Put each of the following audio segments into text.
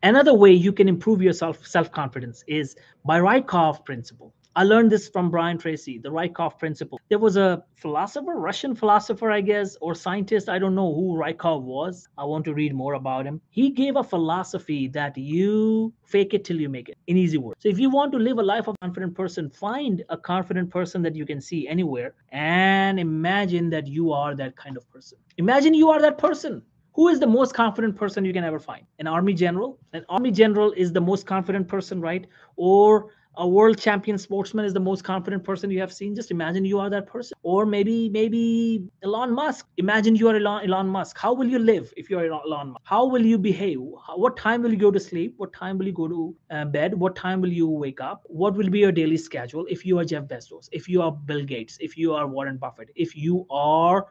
Another way you can improve your self-confidence is by Rykov principle. I learned this from Brian Tracy, the Rykov principle. There was a philosopher, Russian philosopher, I guess, or scientist. I don't know who Rykov was. I want to read more about him. He gave a philosophy that you fake it till you make it, in easy words. So if you want to live a life of a confident person, find a confident person that you can see anywhere and imagine that you are that kind of person. Imagine you are that person. Who is the most confident person you can ever find? An army general? An army general is the most confident person, right? Or a world champion sportsman is the most confident person you have seen. Just imagine you are that person. Or maybe Elon Musk. Imagine you are Elon Musk. How will you live if you are Elon Musk? How will you behave? What time will you go to sleep? What time will you go to bed? What time will you wake up? What will be your daily schedule if you are Jeff Bezos, if you are Bill Gates, if you are Warren Buffett, if you are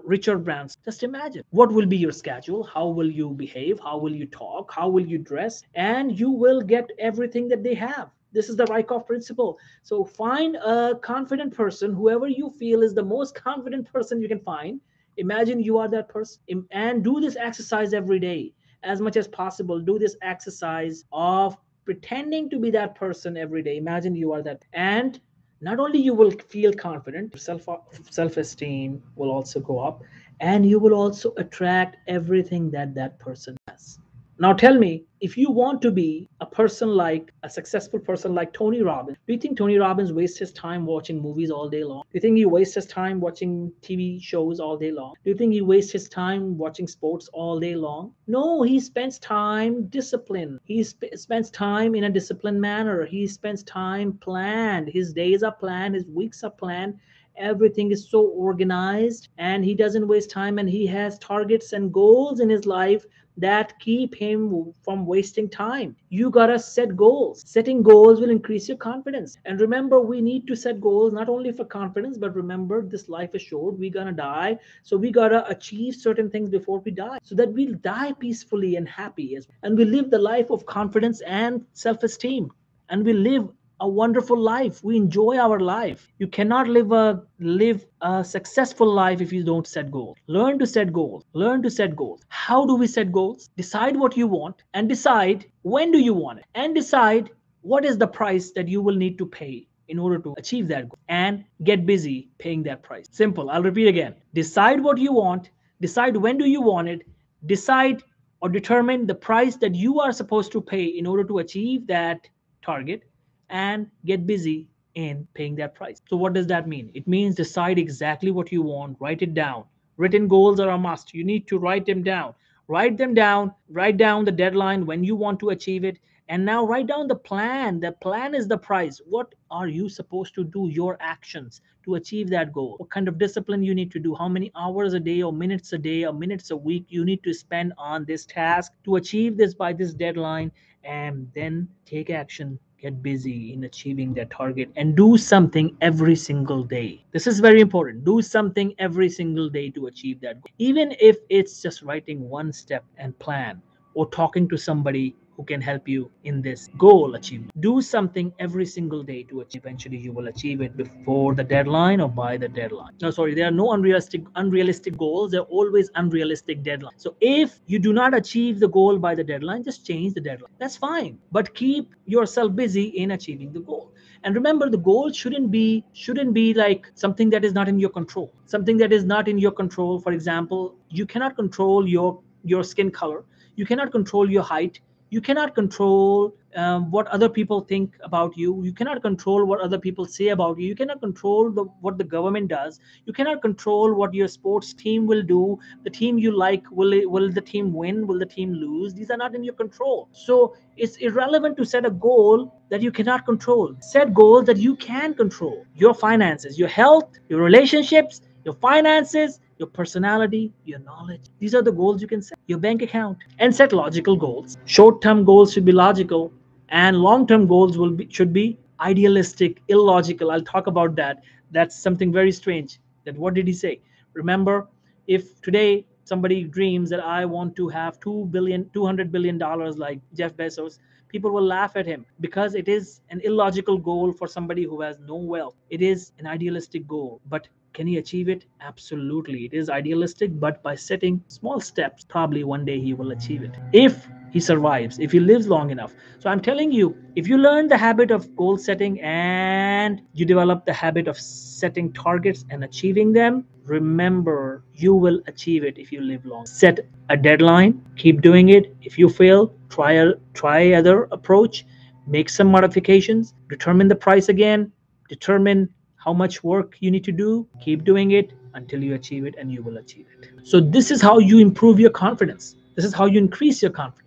Richard Branson? Just imagine what will be your schedule, how will you behave, how will you talk, how will you dress, and you will get everything that they have. This is the Rykov principle. So find a confident person, whoever you feel is the most confident person you can find. Imagine you are that person and do this exercise every day as much as possible. Do this exercise of pretending to be that person every day. Imagine you are that. And not only you will feel confident, self-esteem will also go up, and you will also attract everything that that person has. Now tell me, if you want to be a person like a successful person like Tony Robbins, do you think Tony Robbins wastes his time watching movies all day long? Do you think he wastes his time watching TV shows all day long? Do you think he wastes his time watching sports all day long? No, he spends time disciplined. He spends time in a disciplined manner. He spends time planned. His days are planned, his weeks are planned. Everything is so organized, and he doesn't waste time, and he has targets and goals in his life that keep him from wasting time. You gotta set goals. Setting goals will increase your confidence. And remember, we need to set goals not only for confidence, but remember, this life is short. We're gonna die. So we gotta achieve certain things before we die so that we'll die peacefully and happy. And we live the life of confidence and self esteem. And we live a wonderful life. We enjoy our life. You cannot live a successful life if you don't set goals. Learn to set goals. Learn to set goals. How do we set goals? Decide what you want and decide when do you want it, and decide what is the price that you will need to pay in order to achieve that goal, and get busy paying that price. Simple. I'll repeat again. Decide what you want, decide when do you want it, decide or determine the price that you are supposed to pay in order to achieve that target, and get busy in paying that price. So, what does that mean? It means decide exactly what you want, write it down. Written goals are a must. You need to write them down. Write them down, write down the deadline when you want to achieve it. And now write down the plan. The plan is the price. What are you supposed to do? Your actions to achieve that goal. What kind of discipline you need to do? How many hours a day, or minutes a day, or minutes a week you need to spend on this task to achieve this by this deadline, and then take action. Get busy in achieving that target and do something every single day. This is very important. Do something every single day to achieve that goal. Even if it's just writing one step and plan, or talking to somebody who can help you in this goal achievement. Do something every single day to achieve. Eventually, you will achieve it before the deadline or by the deadline. No, sorry, there are no unrealistic goals. There are always unrealistic deadlines. So if you do not achieve the goal by the deadline, just change the deadline. That's fine. But keep yourself busy in achieving the goal. And remember, the goal shouldn't be like something that is not in your control. Something that is not in your control. For example, you cannot control your skin color. You cannot control your height. You cannot control what other people think about you. You cannot control what other people say about you. You cannot control what the government does. You cannot control what your sports team will do. The team you like, will the team win? Will the team lose? These are not in your control. So it's irrelevant to set a goal that you cannot control. Set goals that you can control. Your finances, your health, your relationships, your finances, your personality, your knowledge. These are the goals you can set. Your bank account. And set logical goals. Short-term goals should be logical, and long-term goals should be idealistic, illogical. I'll talk about that. That's something very strange. That what did he say? Remember, if today somebody dreams that I want to have $200 billion like Jeff Bezos, people will laugh at him because it is an illogical goal for somebody who has no wealth. It is an idealistic goal, but can he achieve it? Absolutely. It is idealistic, but by setting small steps, probably one day he will achieve it. If he survives, if he lives long enough. So I'm telling you, if you learn the habit of goal setting and you develop the habit of setting targets and achieving them, remember, you will achieve it if you live long. Set a deadline, keep doing it. If you fail, try other approach, make some modifications, determine the price again, determine how much work you need to do, keep doing it until you achieve it, and you will achieve it. So this is how you improve your confidence. This is how you increase your confidence.